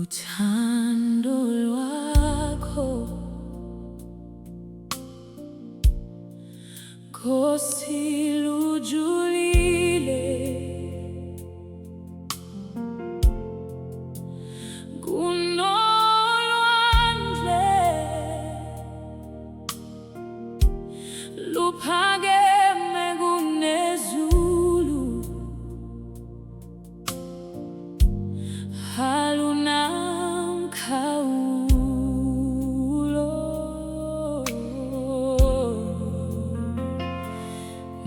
Uthando lwakho Nkosi lujulile kunolwandle luphakeme kunezulu halunamkhawulo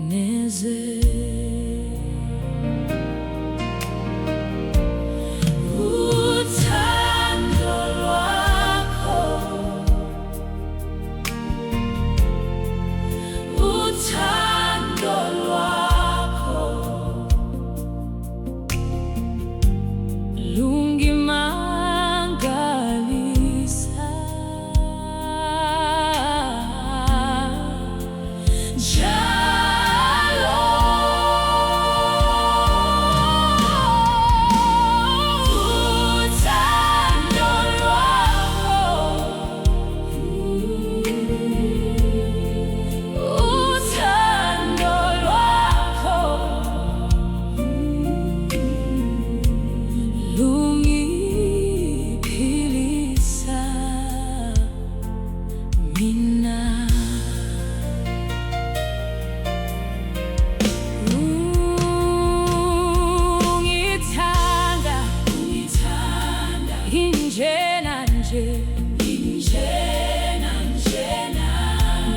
neze uthando lwakho uthando lwakho lungimangalisa njalo uthando lwakho uthando lwakho lungiphilisa mina ungithanda injena nje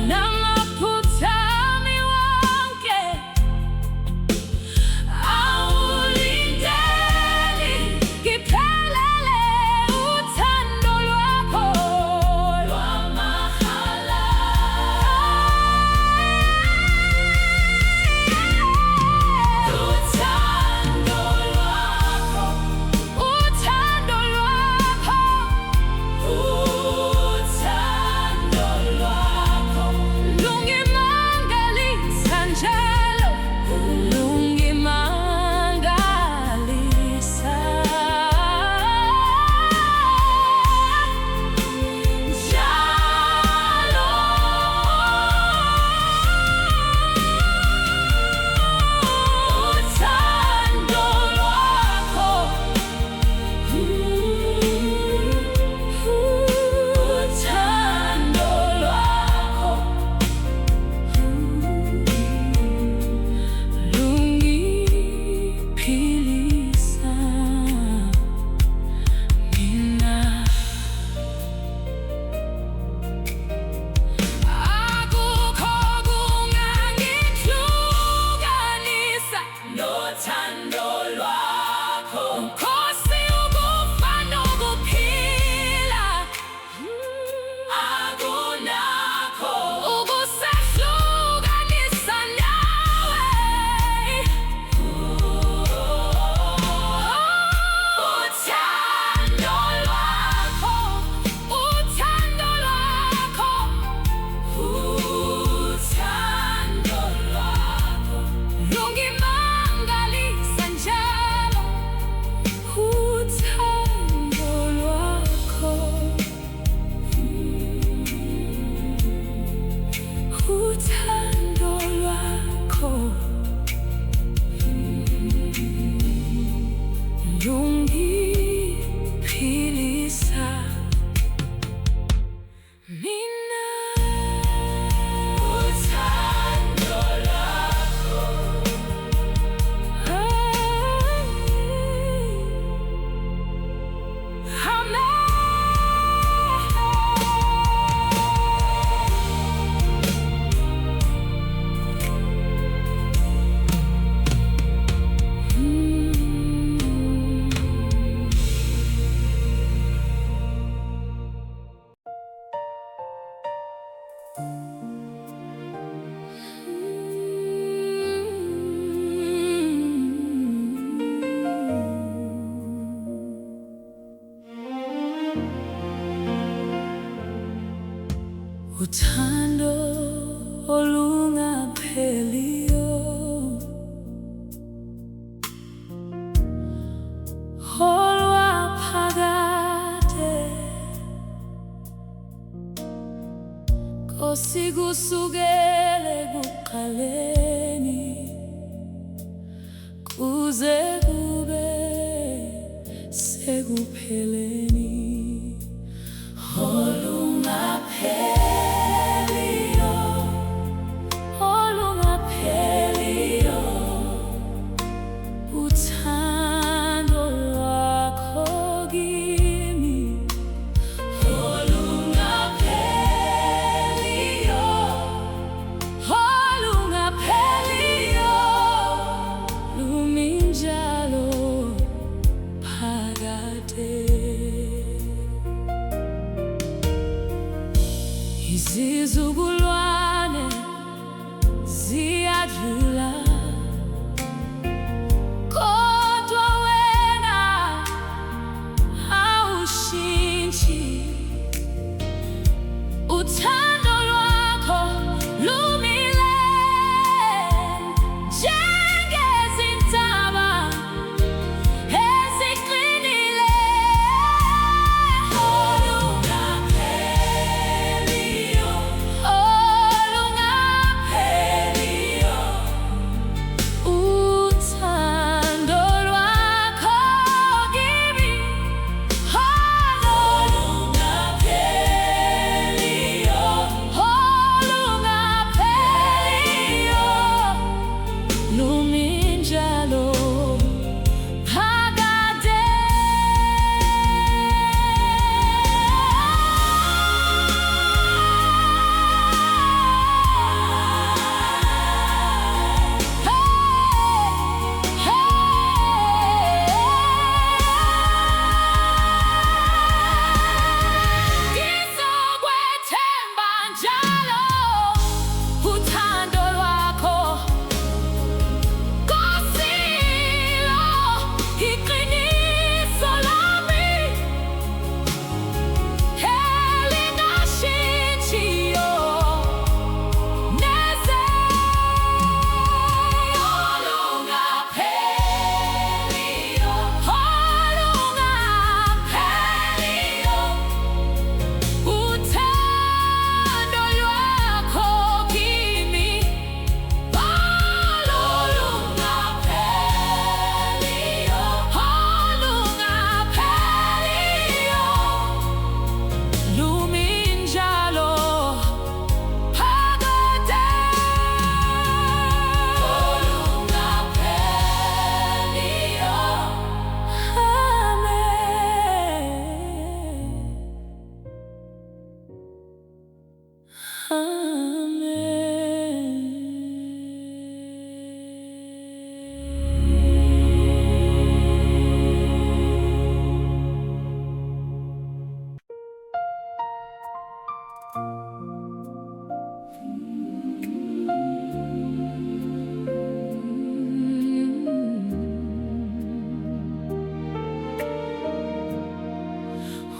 namaphutha ami wonke awulindeli ngiphelele uthando lwakho lwamahhala uthando lwakho uthando lwakho uthando lwakho lungimangalisa njalo lungimangalisa njalo uthando lwakho uthando lwakho lungiphilisa mina akukho kungangihlukanisa nothando lwakho Nkosi ukufa nokuphila akunakho ukusehlukanisa nawe uthando lwakho uthando lwakho uthando lwakho lungimangalisa njalo uthando lwakho uthando lwakho lungiphilisa mina uthando lwakho uthando olungapheliyo, olwaphakade. Nkosi kusukele ekuqaleni kuze kube sekupheleni, olungapheliyo, olungapheliyo, uthando lwakho kimi, olungapheliyo, olungapheliyo, lumi njalo phakade. Izizukulwane ziyadlula, kodwa wena awushintshi. Uthando lwakho lumile njengezintaba eziqinile, olungapheliyo, olungapheliyo, uthando lwakho kimi, olungapheliyo, olungapheliyo, lumi njalo phakade. Ngizokwethemba njalo uthando lwakho, Nkosi, iqiniso lami elingashintshiyo neze, olungapheliyo, olungapheliyo, uthando lwakho kimi, olungapheliyo, olungapheliyo, lumi njalo phakade, olungapheliyo.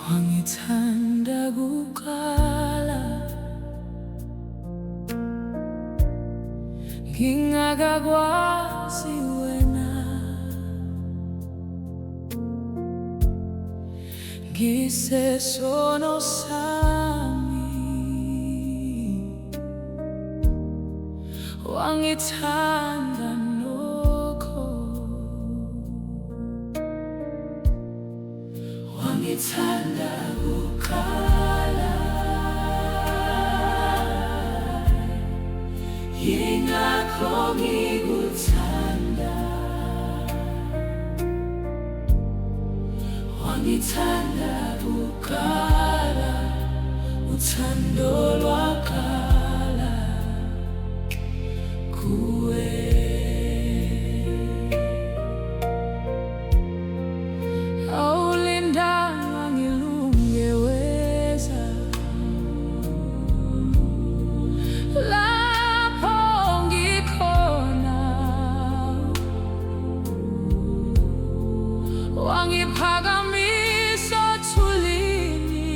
Wangithanda kuqala ngingakakwazi wena, ngisesono sami. Wangithanda nokho, Wangithanda Kuqala, yingakho ngikuthanda. Wangithanda Kuqala, uthando lwakala kuwe. Awulindanga ngilunge weza, lapho ngikhona wangiphakamisa othulini,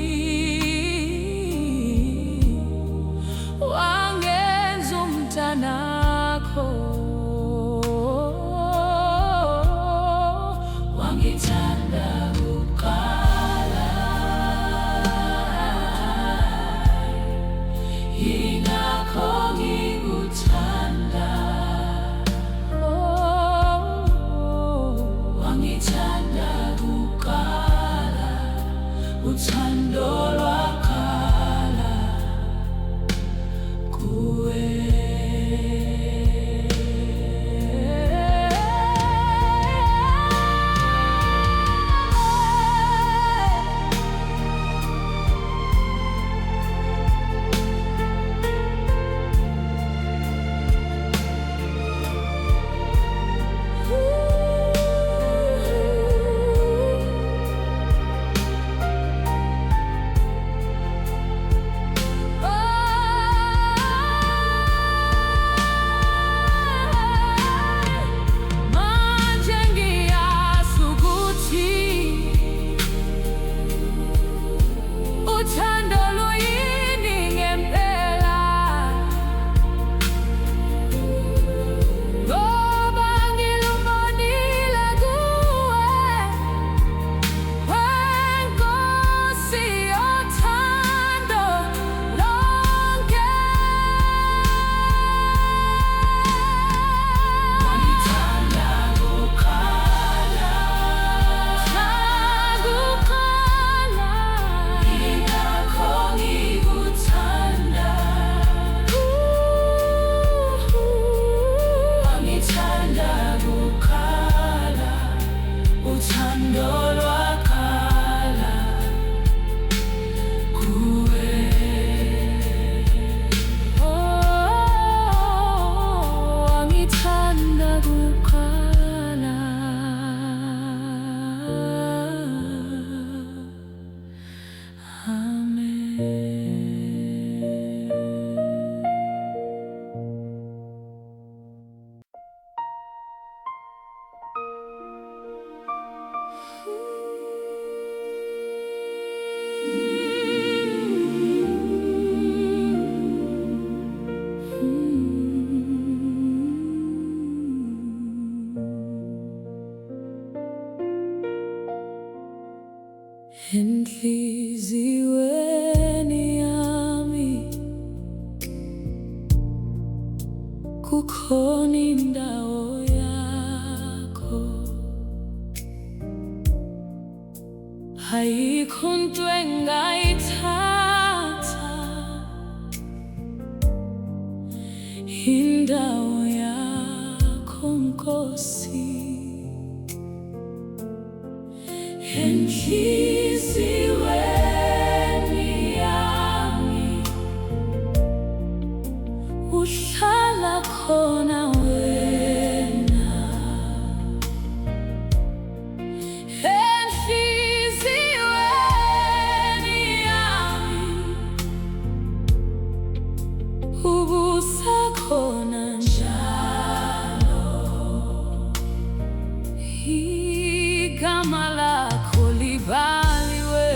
kukhona indawo yakho, ayikho into engayithatha indawo yakho Nkosi. Enhliziyweni yami uhlala khona wena, enhliziyweni yami ubusa khona njalo. Igama lakho libaliwe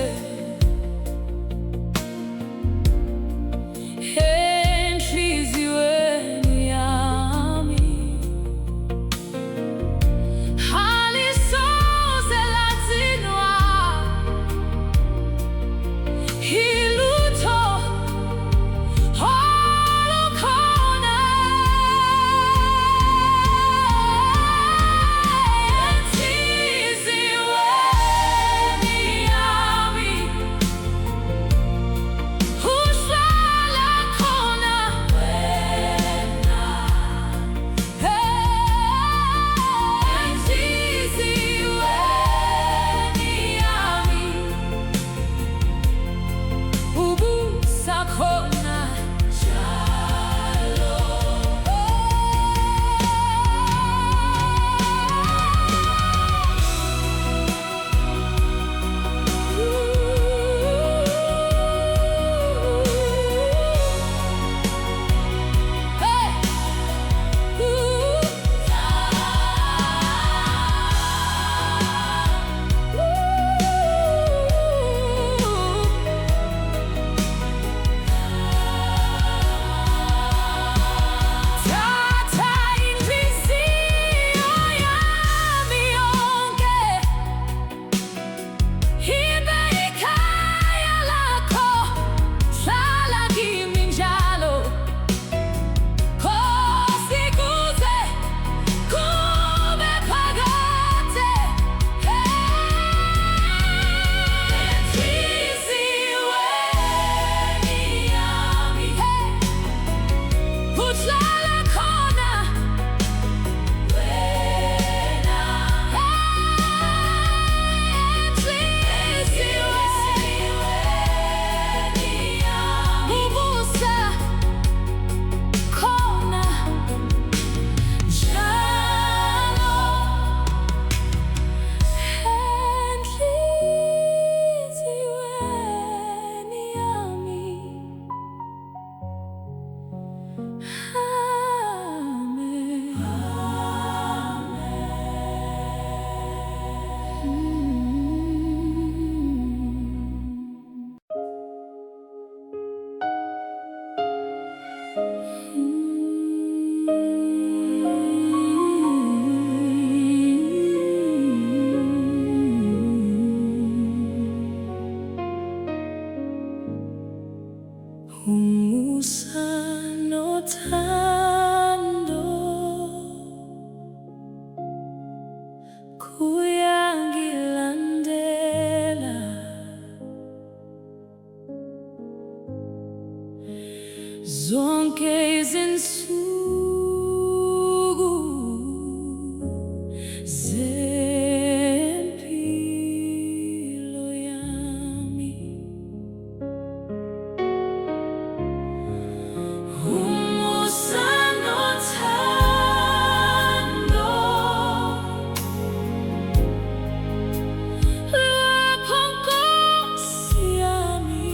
enhliziyweni yami, alisoze lathinwa ilutho olukhona. Enhliziyweni yami uhlala khona wena, enhliziyweni yami ubusa khona njalo. Thatha inhliziyo yami yonke, ibe ikhaya lakho, hlala kimi njalo Nkosi, kuze kube phakade. Enhliziyweni yami uhlala khona wena, enhliziyweni yami ubusa khona njalo. Enhliziyweni yami, amen. Umusa nothando kuyangilandela, zonke izinsuku zempilo yami. Umusa nothando lwakho Nkosi yami,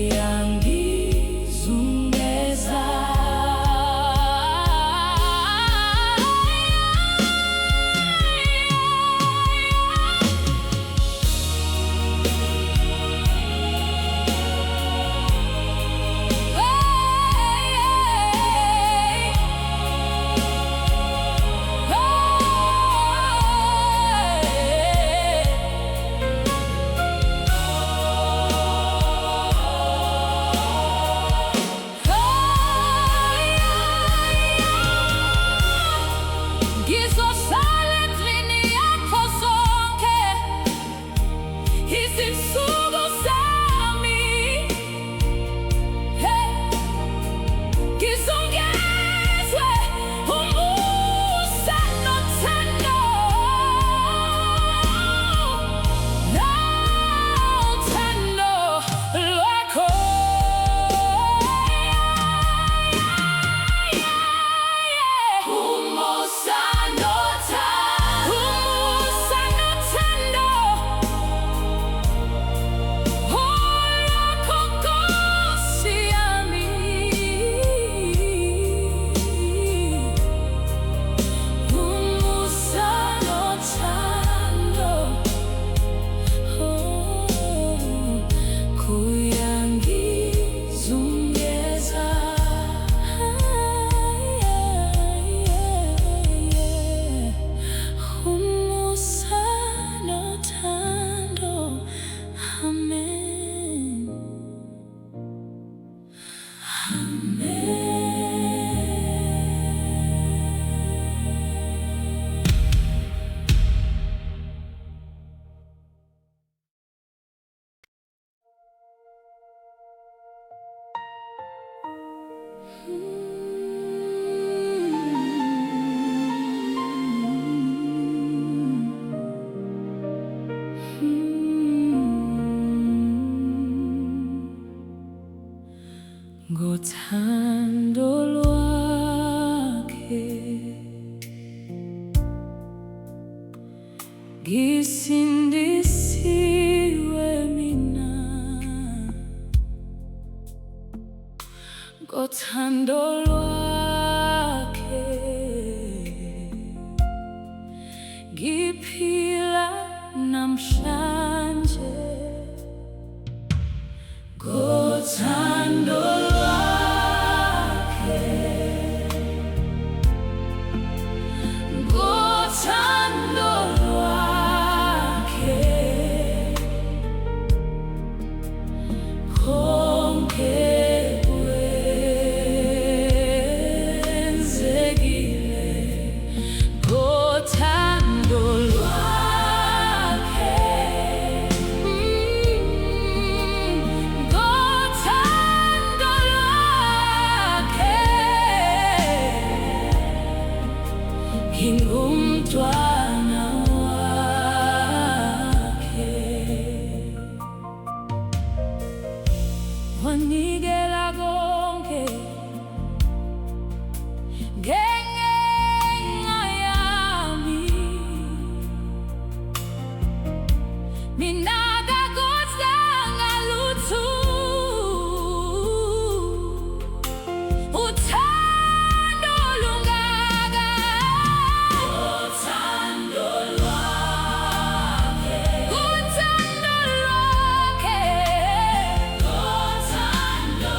kuyangizungeza. Ngothando lwakhe ngisindisiwe mina, ngothando lwakhe ngiphila namhlanje, ngothando ngingumntwana wakhe, wanikela konke ngenxa yami, mina akakuzanga lutho. Uthando lungaka, uthando lwakhe, uthando lwakhe, uthando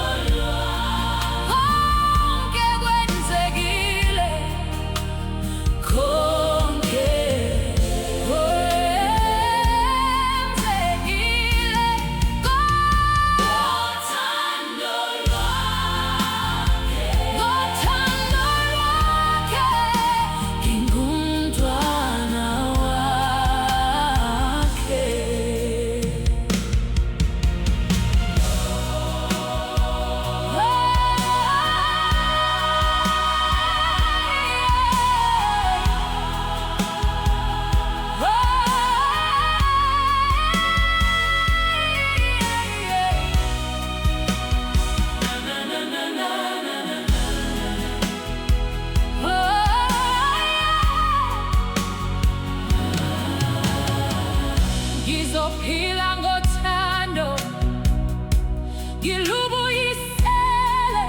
ngilubuyisele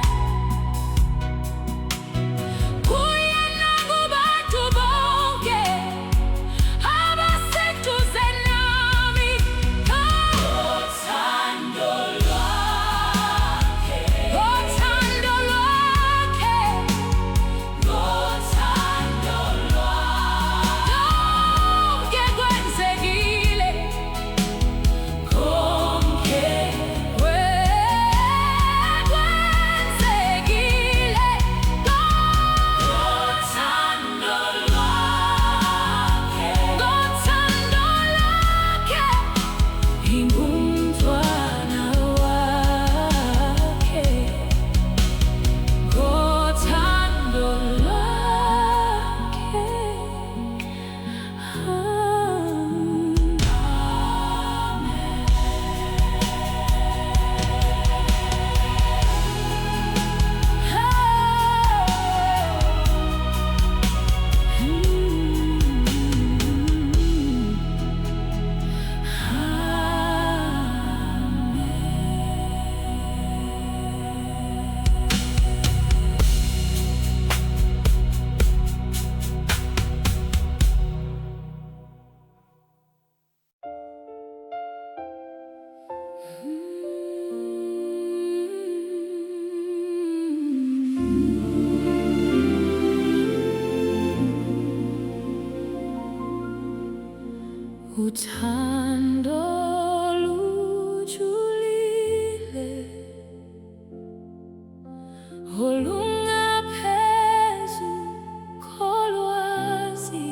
kuye nakubantu bonke abaseduze nami. Ngothando lwakhe, ngothando lwakhe, ngothando lwakhe konke kwenzekile, konke kwenzekile. Ngothando lwakhe, ngothando lwakhe ingumntwana wakhe. Ngothando lwakhe Uthando lujulile olungaphezu kolwazi,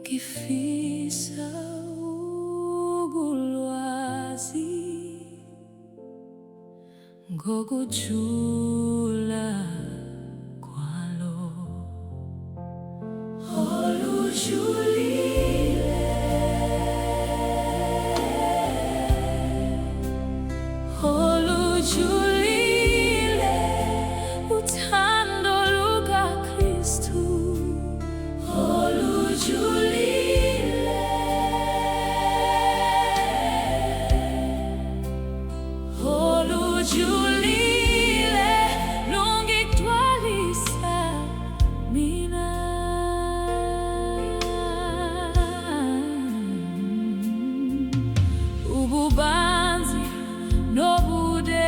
ngifisa ukulwazi ngokujula kwalo olujulile, olujulile. Uthando lukaKristu olujulile, olujulile lungigcwalisa mina. Ububanzi nobude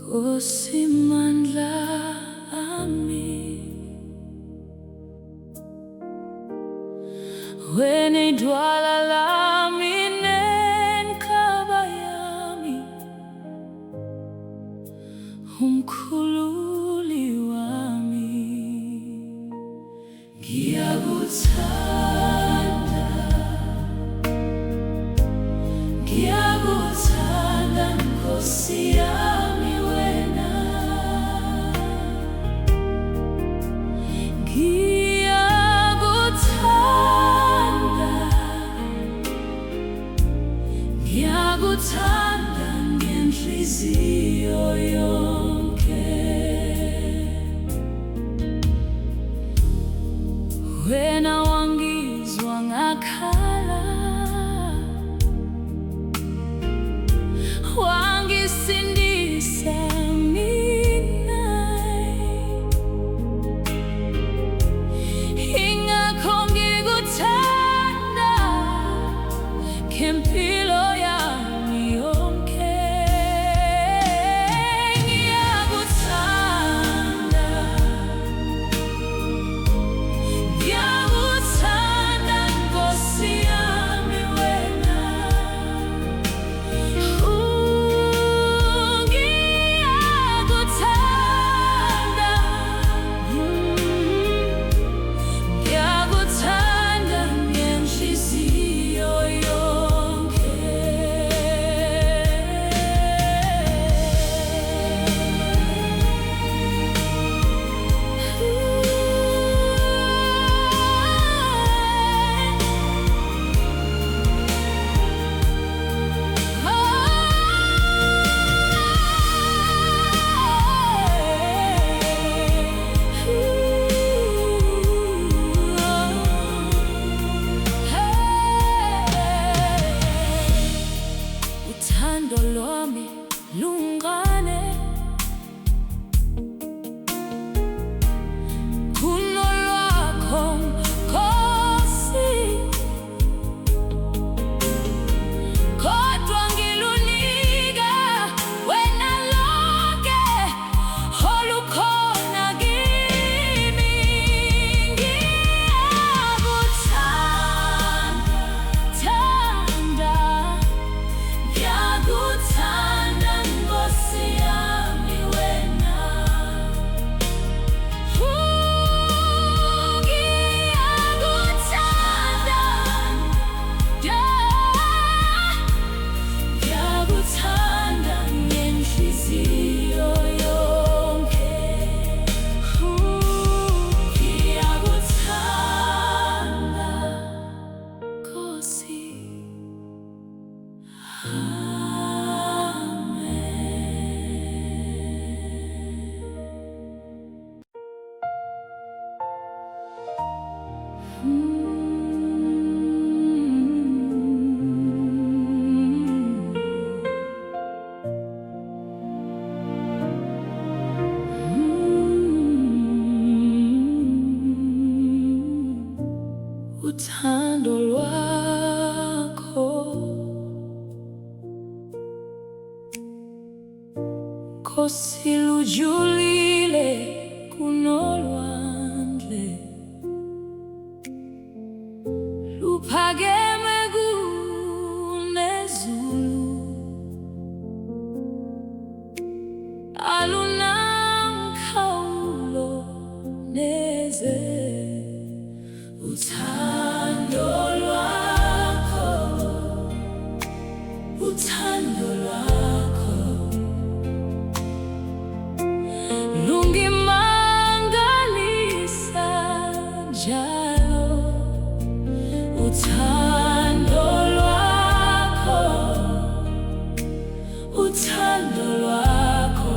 Nkosi mandla ami, wena idwala lami nenkaba yami, umkhululi wami. Ngiyakuthanda, ngiyakuthanda Nkosi yami wena. Ngiyakuthanda, ngiyakuthanda ngenhliziyo yonke. Wena wangizwa ngakhala, wangisindisa mina, ingakho ngikuthanda ngempilo yami yonke. Ngiyakuthanda, ngiyakuthanda Nkosi yami wena. Ngiyakuthanda, ngiyakuthanda ngenhliziyo yonke. Uthando lwami lungane kunolwakho Nkosi, kodwa ngilunika wena lonke olukhona kimi. Ngiyakuthanda, ngiyakuthanda Nkosi yami wena. Ngiyakuthanda, ngiyakuthanda ngenhliziyo yonke. Ngiyakuthanda Nkosi. Uthando lwakho Nkosi lujulile kunolwandle, luphakeme kunezulu, alunamkhawulo neze. Uthando lwakho, uthando lwakho lungimangalisa njalo. Uthando lwakho, uthando lwakho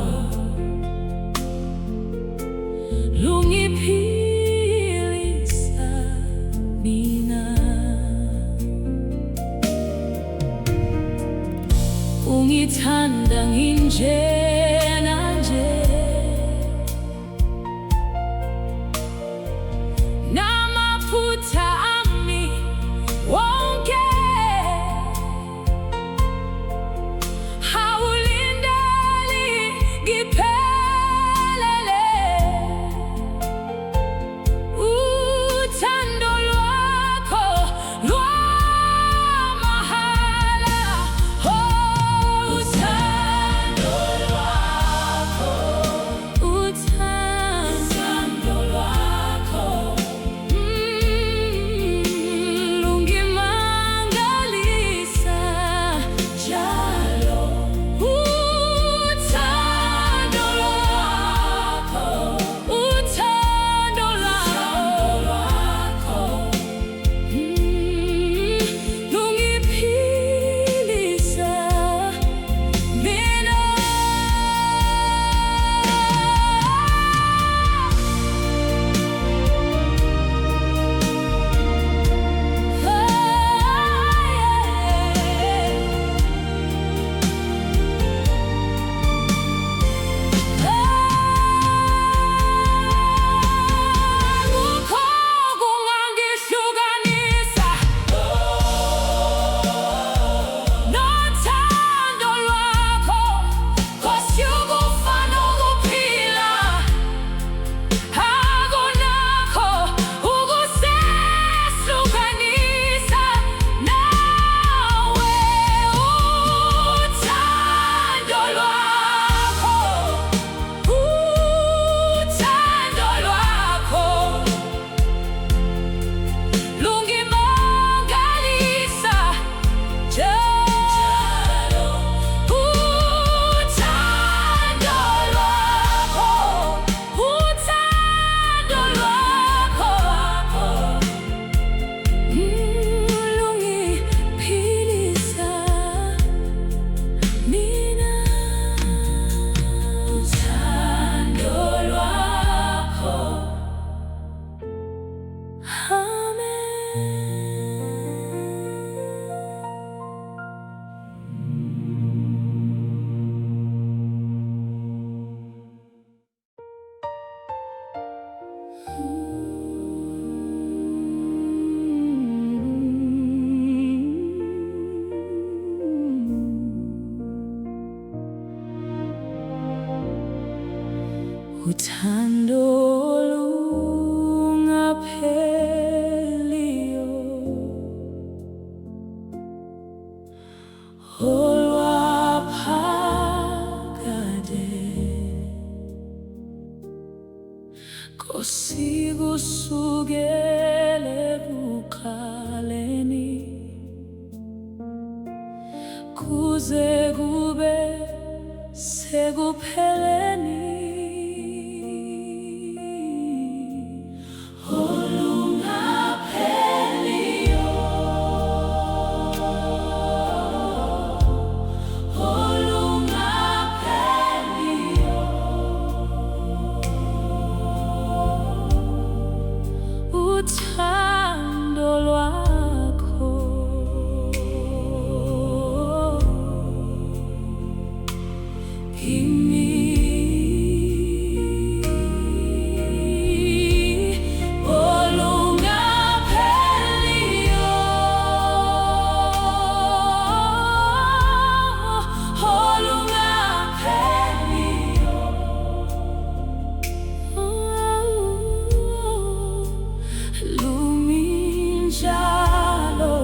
Uthando lungapheliyo, olwaphakade. Nkosi kusukela ekuqaleni kuze kube sekupheleni. Uthando lwakho kimi, olungapheliyo, olungapheliyo. Luminjalo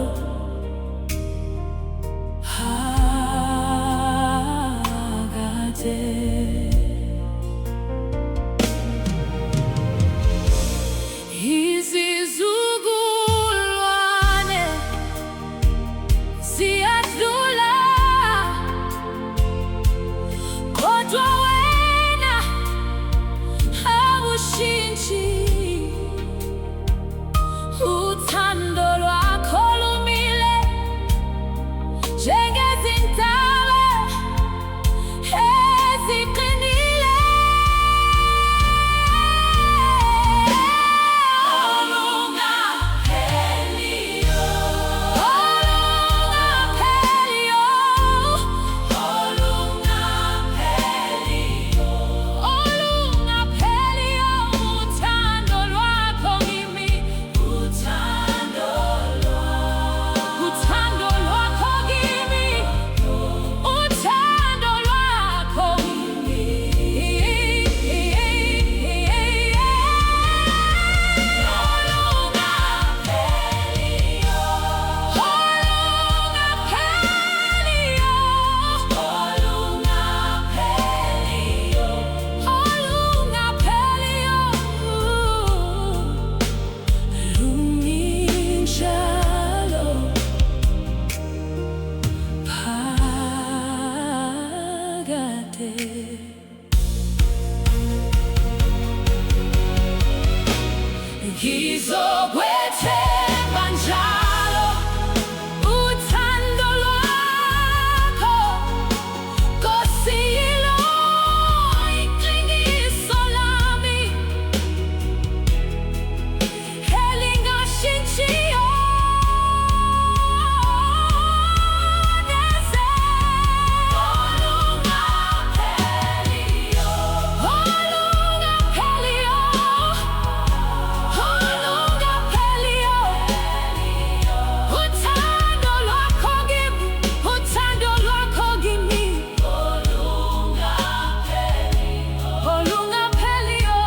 phakade. Izizukulwane ziyadlula, kodwa wena awushintshi. Uthando lwakho lumile njengezintaba eziqinile. Olungapheliyo, olungapheliyo, olungapheliyo, olungapheliyo. Uthando lwakho kimi, uthando lwakho, uthando lwakho kimi, uthando lwakho kimi. Olungapheliyo, olungapheliyo, olungapheliyo, olungapheliyo. Luminjalo phakade. Ngizokwethemba njalo uthando lwakho, Nkosi, yilo iqiniso lami elingashintshiyo. Neze olungapheliyo, olungapheliyo, olungapheliyo. Uthando lwakho kimi, uthando lwakho kimi, olungapheliyo, olungapheliyo,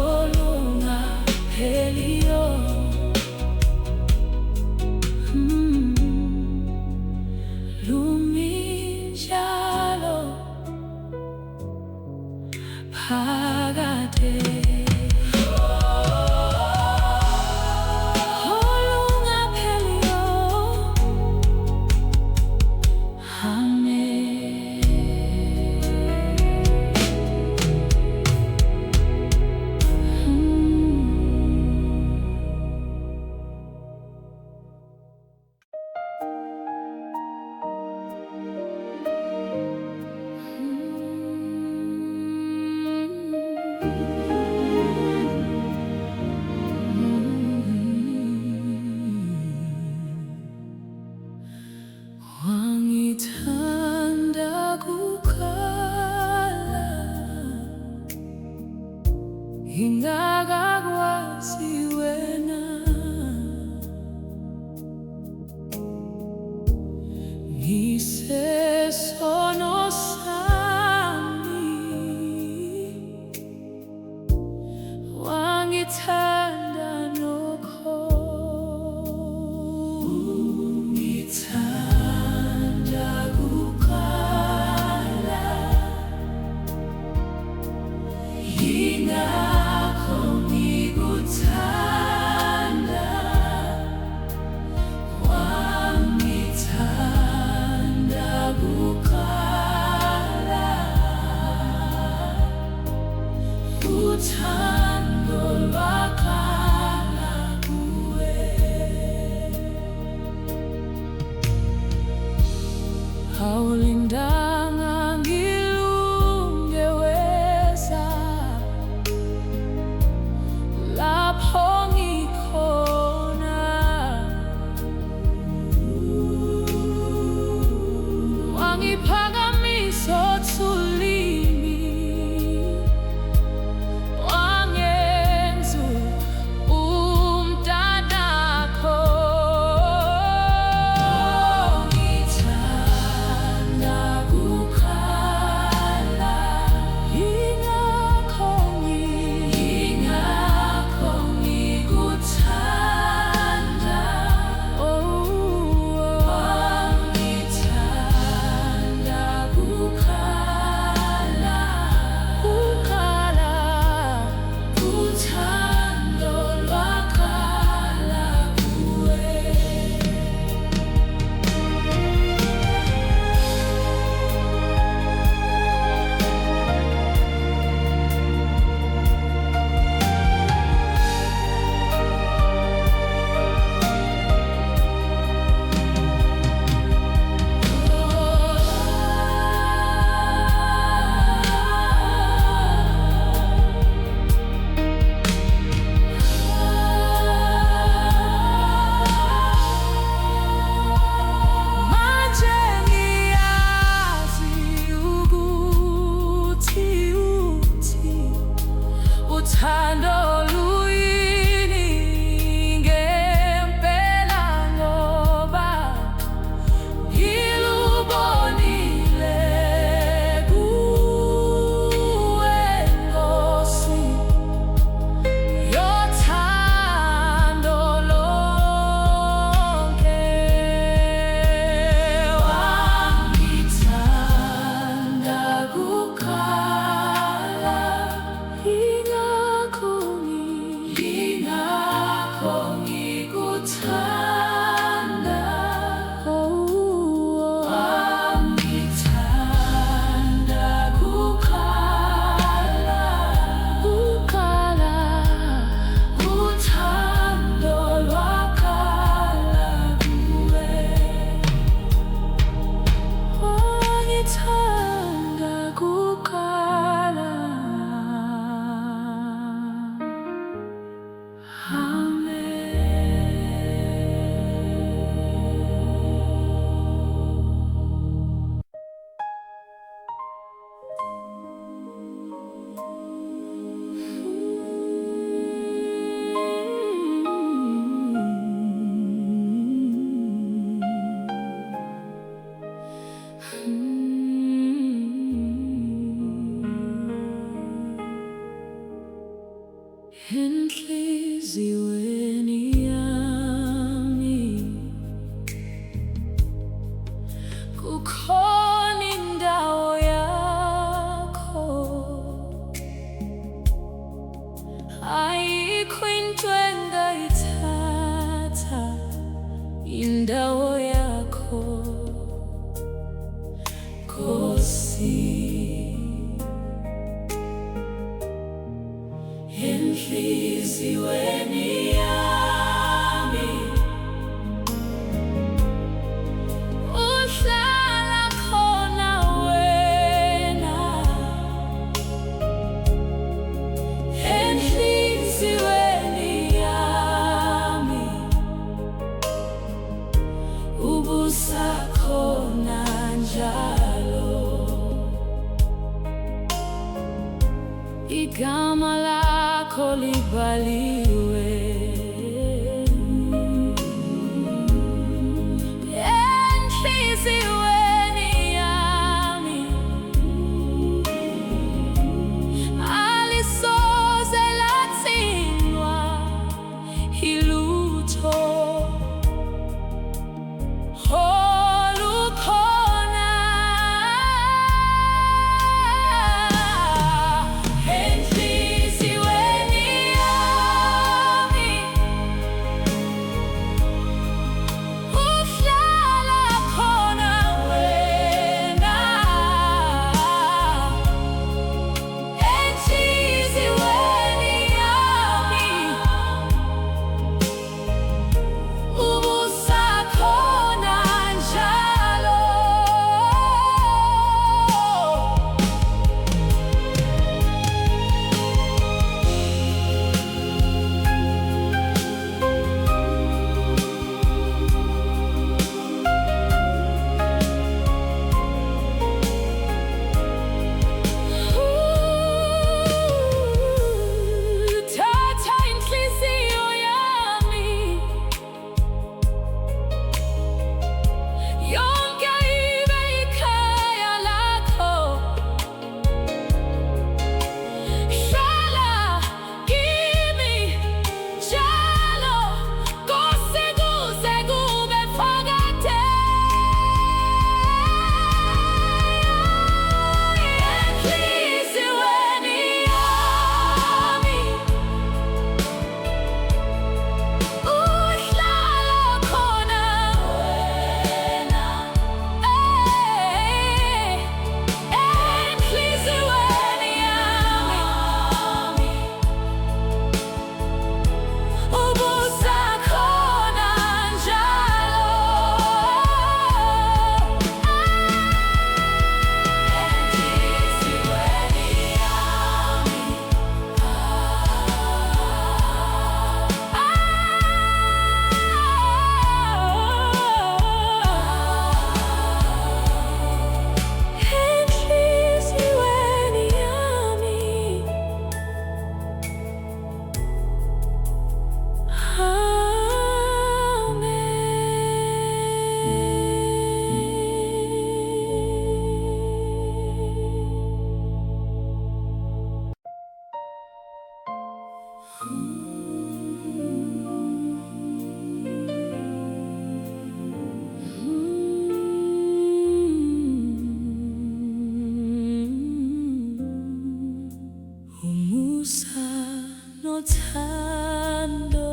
olungapheliyo. Luminjalo phakade. Olungapheliyo, Wangithanda Kuqala, ngingakakwazi wena. Ngisesono sami Nkosi enhliziyweni yami uhlala khona wena enhliziyweni yami ubusakhona njalo igama lakho libhaliwe enhliziyweni yami alisoze lathintwa ilutho olukhona enhliziyweni yami uhlala khona wena enhliziyweni yami ubusakhona njalo thatha inhliziyo yami yonke ibe ikhaya lakho hlala kimi njalo Nkosi kuze kube phakade enhliziyweni yami uhlala khona wena enhliziyweni yami ubusakhona njalo enhliziyweni yami enhliziyweni yami umusa nothando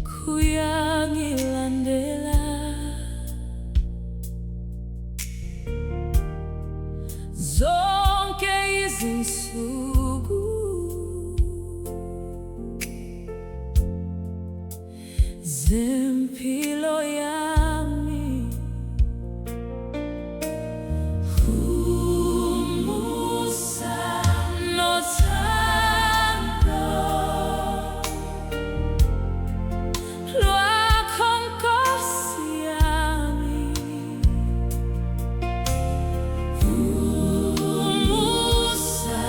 kuyangilandela zonke izinsuku zempilo yami umusa nothando lwakho Nkosi yami umusa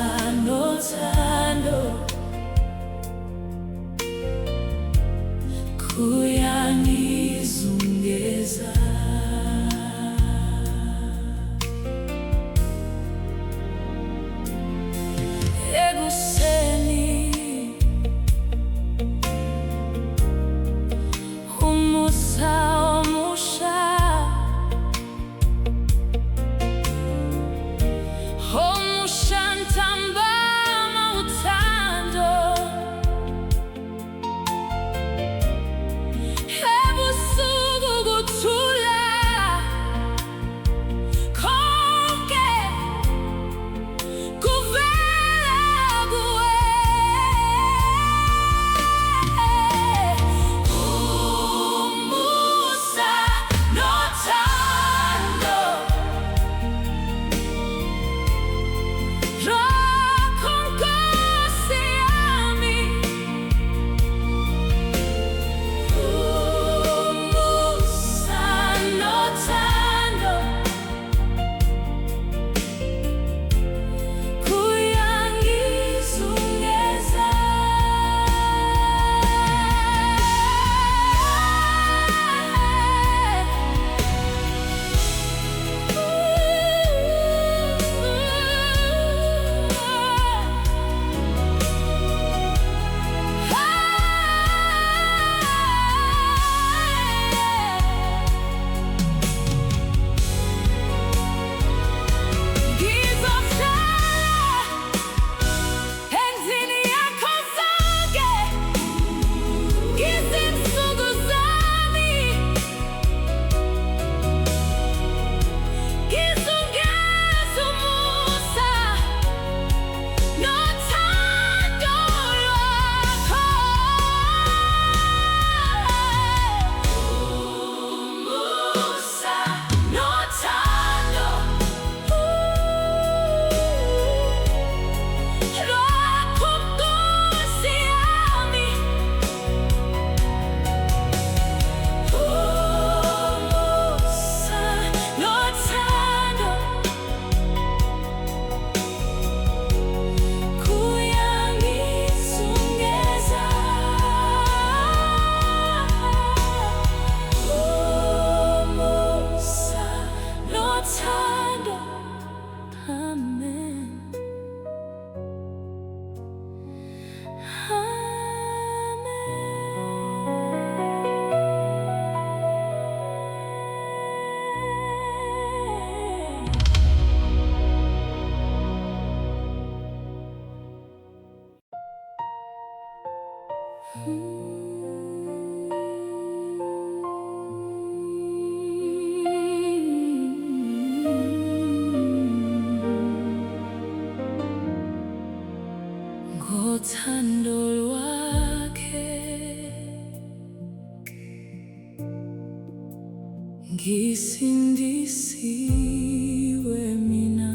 ngisindisiwe mina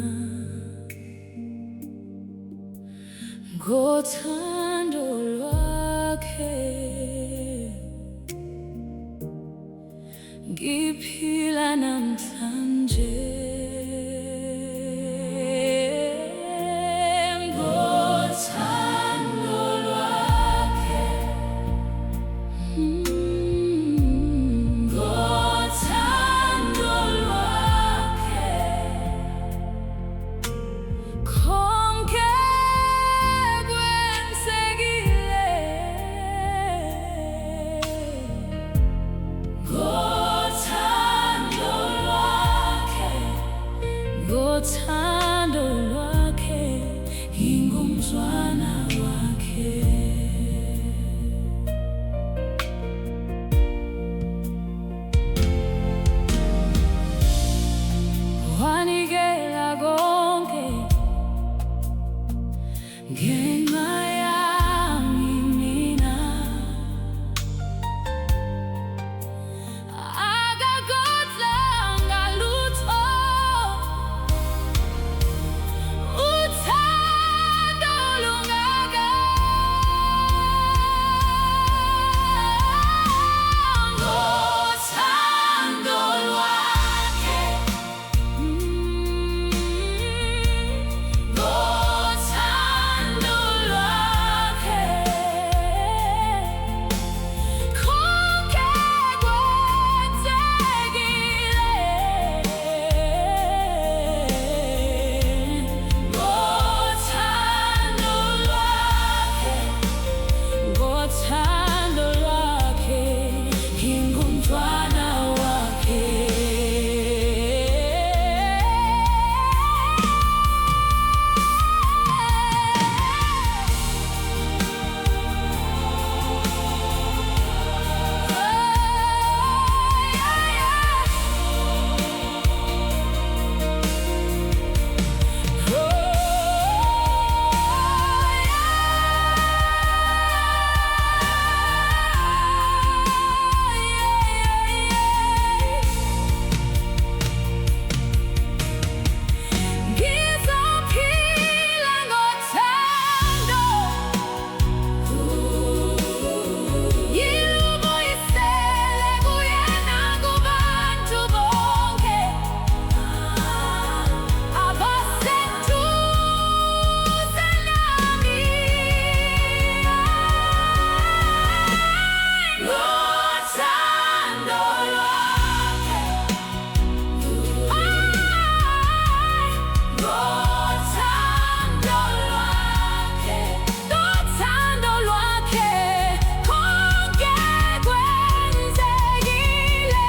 ngothando lwakhe, ngiphila namhlanje ngothando lwakhe, ngothando lwakhe. Konke kwensekile ngothando lwakhe, ngothando lwakhe, ngingumntwana wakhe. Wanikela konke ngenxa yami mina, akakodlanga lutho. Uthando lungaka ngothando lwakhe, ngothando lwakhe. Konke kwensekile ngothando lwakhe, ngothando lwakhe, ngingumntwana wakhe. Ngizophila ngothando, ngilubuyisele kuyena kubantu bonke abaseduze nami. Ngothando lwakhe, ngothando lwakhe, ngothando lwakhe. Konke kwenzekile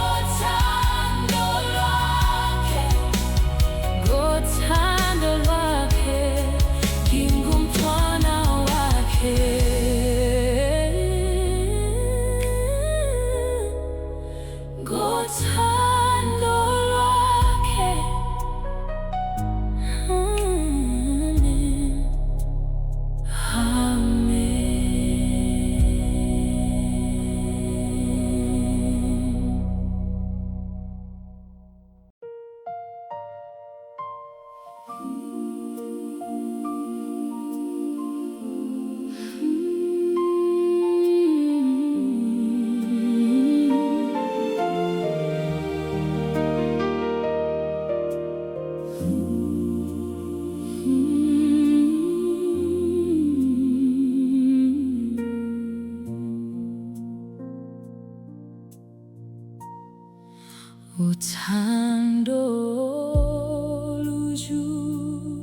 ngothando lwakhe, ngothando lwakhe, ngingumntwana wakhe. Ngothando lwakhe, uthando lujulile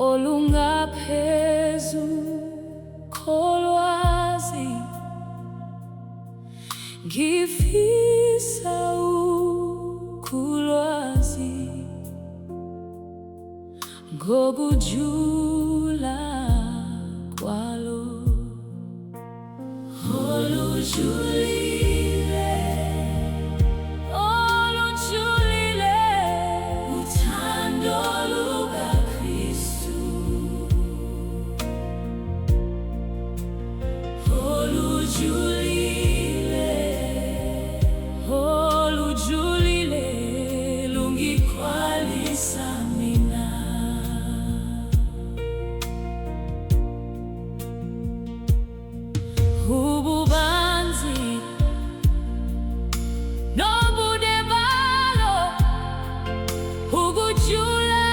olungaphezu kolwazi, ngifisa ukulwazi ngokujula kwalo olujulile, olujulile, uthando lukaKristu. olujulile lungiqalisa mina. Ububanzi nobude balo, ukujula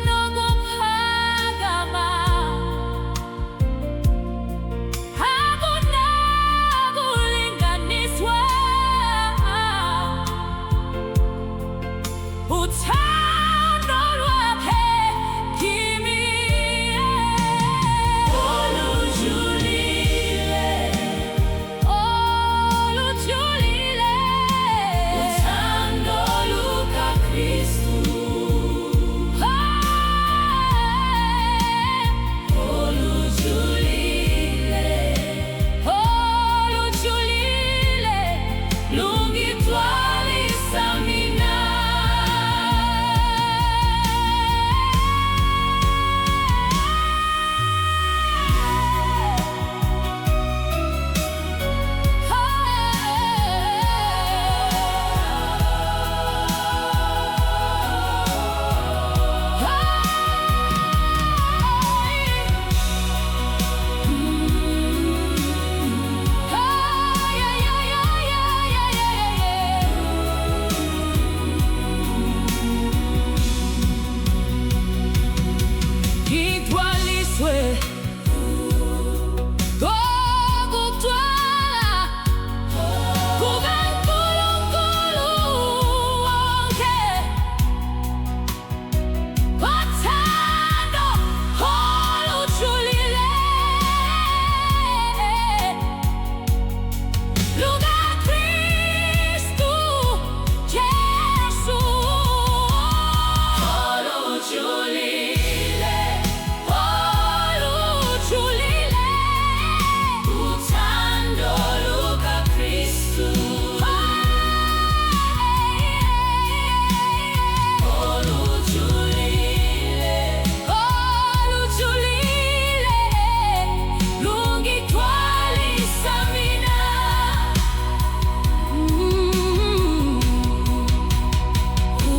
nokuphakama, akunakulinganiswa. Uthando lwakhe kimi olujulile, olujulile. Uthando lukaKristu olujulile, olujulile lungigcwalisa mina. Ngigcwaliswe ngokugcwala kukaNkulunkulu wonke, ngothando olujulile lukaKristu Jesu olujulile, olujulile. Uthando lukaKristu olujulile, olujulile lungigcwalisa mina.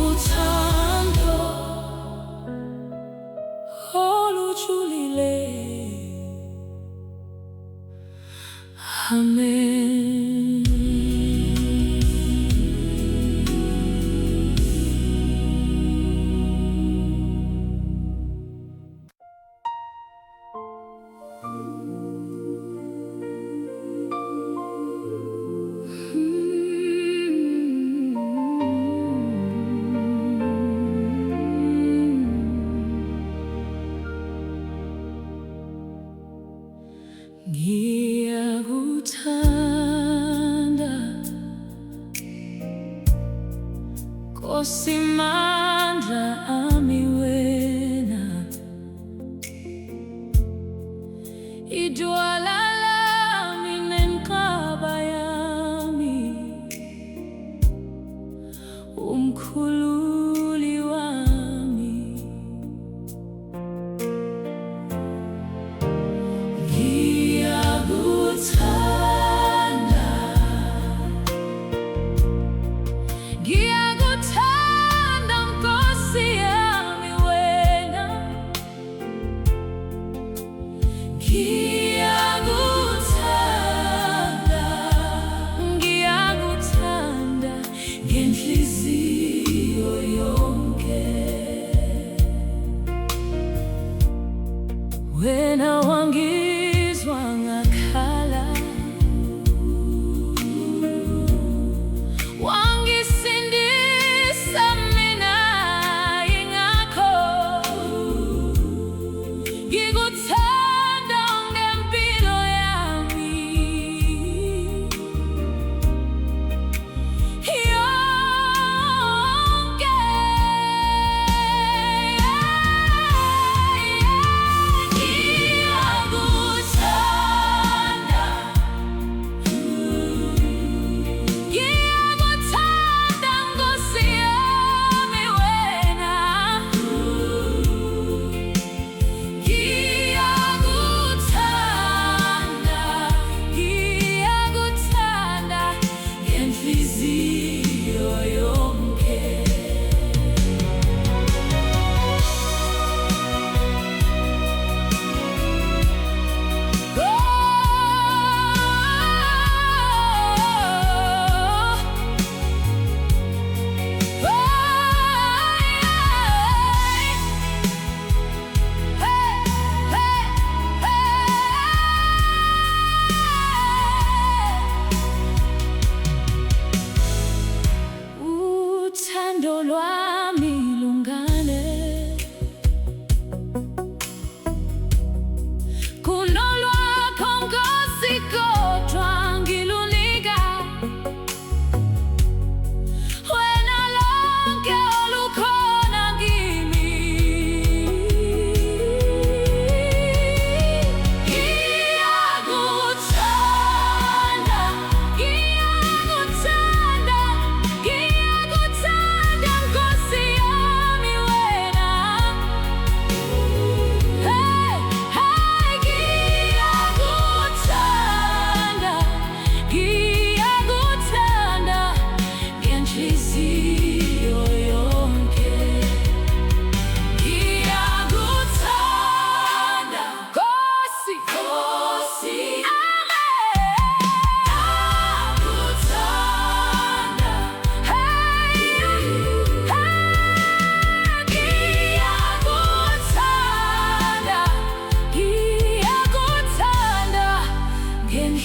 Uthando olujulile. Amen. Ngiyakuthanda Nkosi, mandla ami wena, idwala lami nenqaba yami, umkhululi wami. Ngiyakuthanda, Ngiyakuthanda Nkosi yami wena, Ngiyakuthanda, Ngiyakuthanda ngenhliziyo yonke. Wena wangizwa ngakhala, wangisindisa mina, yingakho ngikuthanda ngempilo yami yonke. Ngiyakuthanda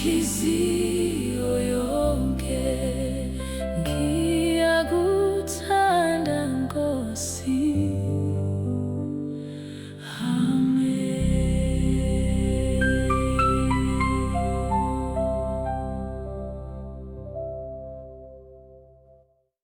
inhliziyo.